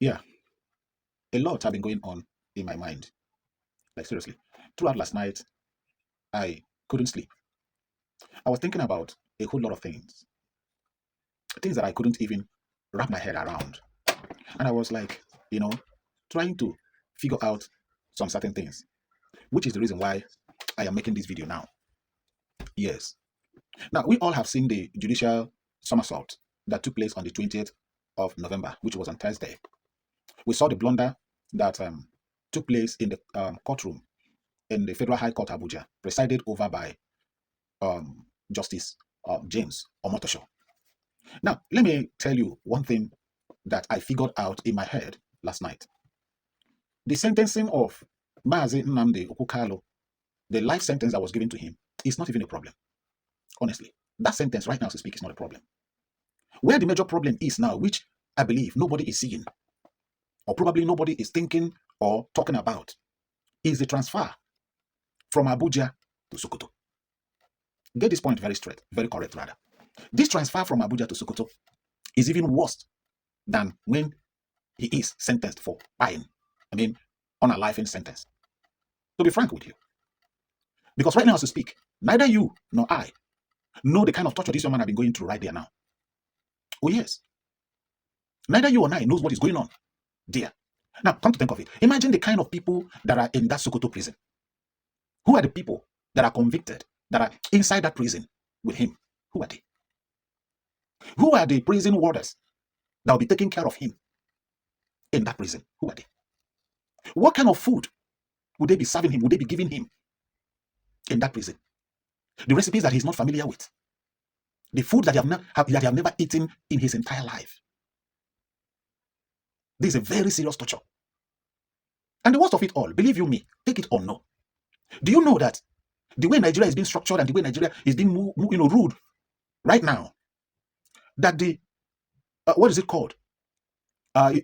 Yeah, a lot have been going on in my mind. Like seriously. Throughout last night, I couldn't sleep. I was thinking about a whole lot of things that I couldn't even wrap my head around. And I was like, you know, trying to figure out some certain things, which is the reason why I am making this video now. Yes. Now, we all have seen the judicial somersault that took place on the 20th of November, which was on Thursday. We saw the blunder that took place in the courtroom in the Federal High Court, Abuja, presided over by Justice James Omotosho. Now, let me tell you one thing that I figured out in my head last night. The sentencing of Mazi Nnamdi Okukalo, the life sentence that was given to him, is not even a problem. Honestly, that sentence right now, to speak, is not a problem. Where the major problem is now, which I believe nobody is seeing, or probably nobody is thinking or talking about, is the transfer from Abuja to Sokoto. Get this point very straight, very correct rather. This transfer from Abuja to Sokoto is even worse than when he is sentenced for buying. I mean, on a life in sentence. To be frank with you. Because right now, as we speak, neither you nor I know the kind of torture this young man has been going through right there now. Oh, yes. Neither you or I knows what is going on there. Now, come to think of it. Imagine the kind of people that are in that Sokoto prison. Who are the people that are convicted, that are inside that prison with him? Who are they? Who are the prison warders that will be taking care of him in that prison? Who are they? What kind of food would they be serving him? Would they be giving him in that prison? The recipes that he's not familiar with. The food that he have never eaten in his entire life. This is a very serious torture. And the worst of it all, believe you me, take it or no. Do you know that the way Nigeria is being structured and the way Nigeria is being ruled right now, that the what is it called?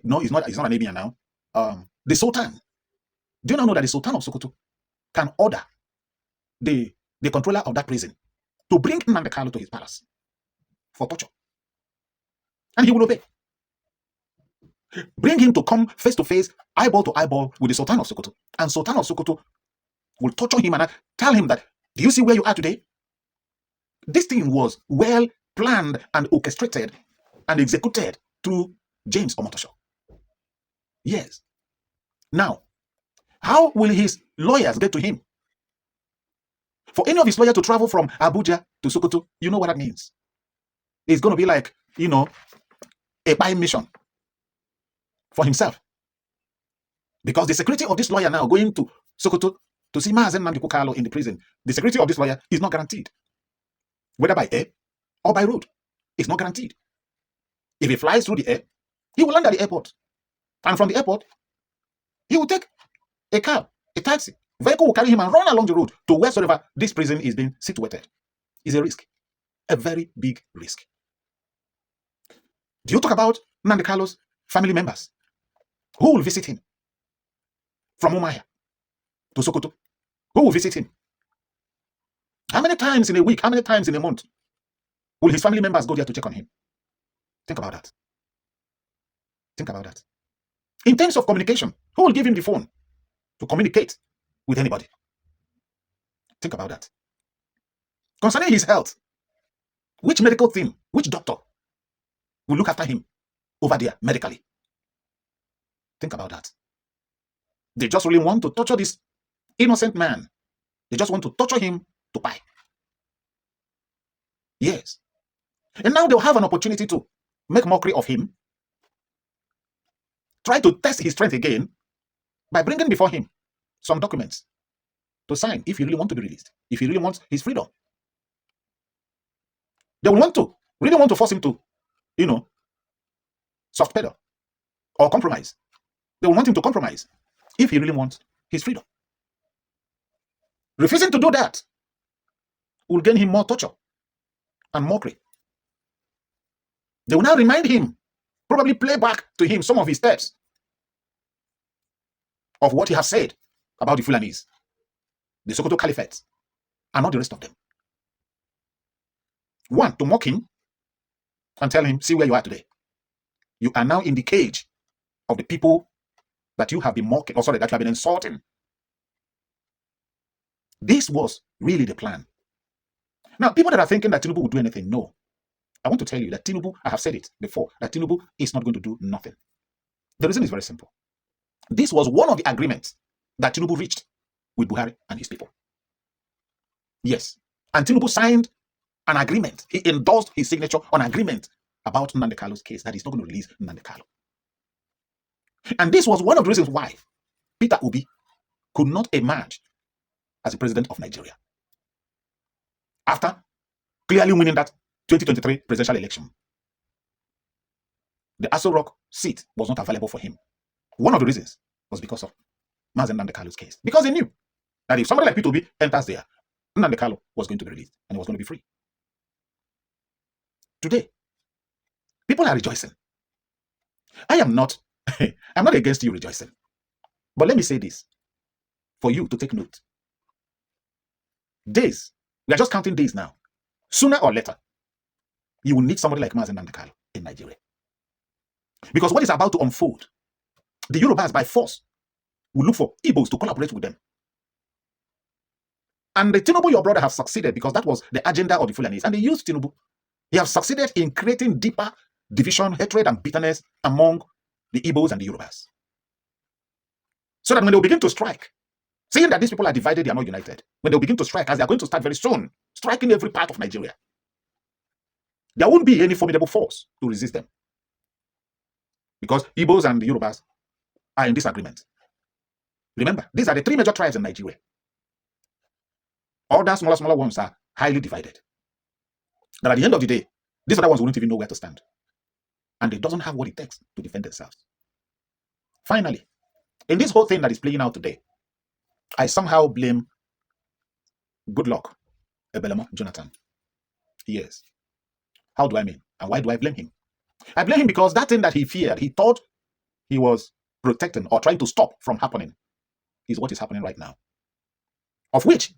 No, it's not an emir now. The Sultan. Do you not know that the Sultan of Sokoto can order the controller of that prison to bring Nnamdi Kanu to his palace for torture, and he will obey. Bring him to come face to face, eyeball to eyeball with the Sultan of Sokoto, and Sultan of Sokoto will torture him and tell him that, do you see where you are today? This thing was well planned and orchestrated and executed through James Omotosho. Yes. Now, how will his lawyers get to him? For any of his lawyers to travel from Abuja to Sokoto, you know what that means. It's going to be like, a buying mission for himself. Because the security of this lawyer now going to Sokoto to see Mazen Nnamdi Kanu in the prison, the security of this lawyer is not guaranteed. Whether by air or by road, it's not guaranteed. If he flies through the air, he will land at the airport. And from the airport, he will take a car, a taxi. Vehicle will carry him and run along the road to wheresoever this prison is being situated. It's a risk. A very big risk. Do you talk about Nnamdi Kanu's family members? Who will visit him? From Umuahia to Sokoto. Who will visit him? How many times in a week, how many times in a month will his family members go there to check on him? Think about that. Think about that. In terms of communication, who will give him the phone to communicate with anybody? Think about that. Concerning his health, which medical team, which doctor will look after him over there medically? Think about that. They just really want to torture this innocent man. They just want to torture him to buy. Yes. And now they'll have an opportunity to make mockery of him, try to test his strength again by bringing before him some documents to sign if he really wants to be released, if he really wants his freedom. They will really want to force him to, soft pedal or compromise. They will want him to compromise if he really wants his freedom. Refusing to do that will gain him more torture and mockery. They will now remind him, probably play back to him some of his steps of what he has said about the Fulanis, the Sokoto Caliphate, and not the rest of them. One, to mock him and tell him, see where you are today. You are now in the cage of the people that you have been mocking, or sorry, that you have been insulting. This was really the plan. Now, people that are thinking that Tinubu will do anything, no. I want to tell you that Tinubu, I have said it before, that Tinubu is not going to do nothing. The reason is very simple. This was one of the agreements that Tinubu reached with Buhari and his people. Yes. And Tinubu signed an agreement. He endorsed his signature on an agreement about Nnamdi Kalu's case, that he's not going to release Nnamdi Kalu. And this was one of the reasons why Peter Obi could not emerge as the president of Nigeria after clearly winning that 2023 presidential election. The Aso Rock seat was not available for him. One of the reasons was because of Mazen Nnamdi Kalu's case. Because they knew that if somebody like Peter Obi enters there, Nnamdi Kalu was going to be released and he was going to be free. Today, people are rejoicing. I am not, I'm not against you rejoicing. But let me say this for you to take note. Days, we are just counting days now. Sooner or later, you will need somebody like Mazen Nnamdi Kalu in Nigeria. Because what is about to unfold, the Yorubas by force will look for Igbos to collaborate with them. And the Tinubu, your brother, has succeeded because that was the agenda of the Fulanis. And they used Tinubu. He has succeeded in creating deeper division, hatred, and bitterness among the Igbos and the Yorubas. So that when they will begin to strike, seeing that these people are divided, they are not united, when they will begin to strike, as they are going to start very soon, striking every part of Nigeria, there won't be any formidable force to resist them. Because Igbos and the Yorubas are in disagreement. Remember, these are the three major tribes in Nigeria. All the smaller ones are highly divided. But at the end of the day, these other ones won't even know where to stand. And they doesn't have what it takes to defend themselves. Finally, in this whole thing that is playing out today, I somehow blame Goodluck Ebelemo Jonathan. Yes. How do I mean? And why do I blame him? I blame him because that thing that he feared, he thought he was protecting or trying to stop from happening, is what is happening right now. Of which,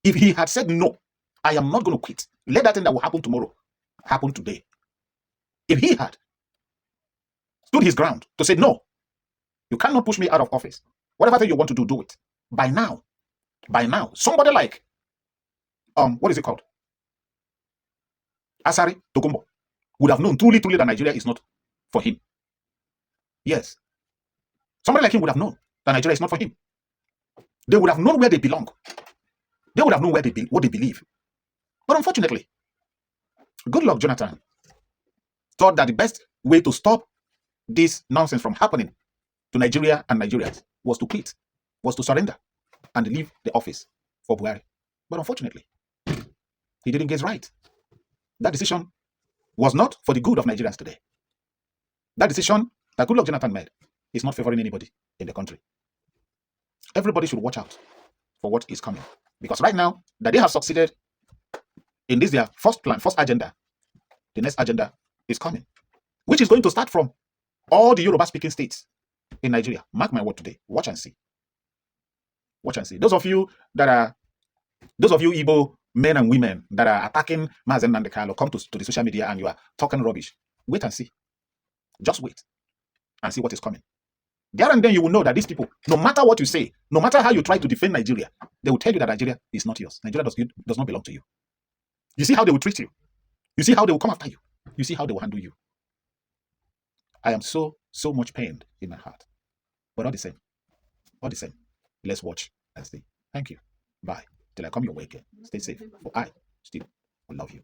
if he had said, no, I am not going to quit, let that thing that will happen tomorrow happen today. If he had stood his ground to say, no, you cannot push me out of office. Whatever thing you want to do, do it. By now, somebody like, what is it called? Asari Tokumbo would have known truly that Nigeria is not for him. Yes. Somebody like him would have known that Nigeria is not for him. They would have known where they belong. They would have known what they believe. But unfortunately, Goodluck Jonathan thought that the best way to stop this nonsense from happening to Nigeria and Nigerians was to quit, was to surrender and leave the office for Buhari. But unfortunately, he didn't get it right. That decision was not for the good of Nigerians today. That decision that Goodluck Jonathan made is not favoring anybody in the country. Everybody should watch out for what is coming. Because right now, that they have succeeded in this their first plan, first agenda, the next agenda is coming, which is going to start from all the Yoruba-speaking states in Nigeria. Mark my word today. Watch and see. Watch and see. Those of you Igbo men and women that are attacking Mazen Nnamdi Kalu, come to the social media and you are talking rubbish. Wait and see. Just wait and see what is coming. There and then you will know that these people, no matter what you say, no matter how you try to defend Nigeria, they will tell you that Nigeria is not yours. Nigeria does not belong to you. You see how they will treat you. You see how they will come after you. You see how they will handle you. I am so much pained in my heart. But all the same, let's watch and see. Thank you. Bye. Till I come your way again. Stay safe. For I still will love you.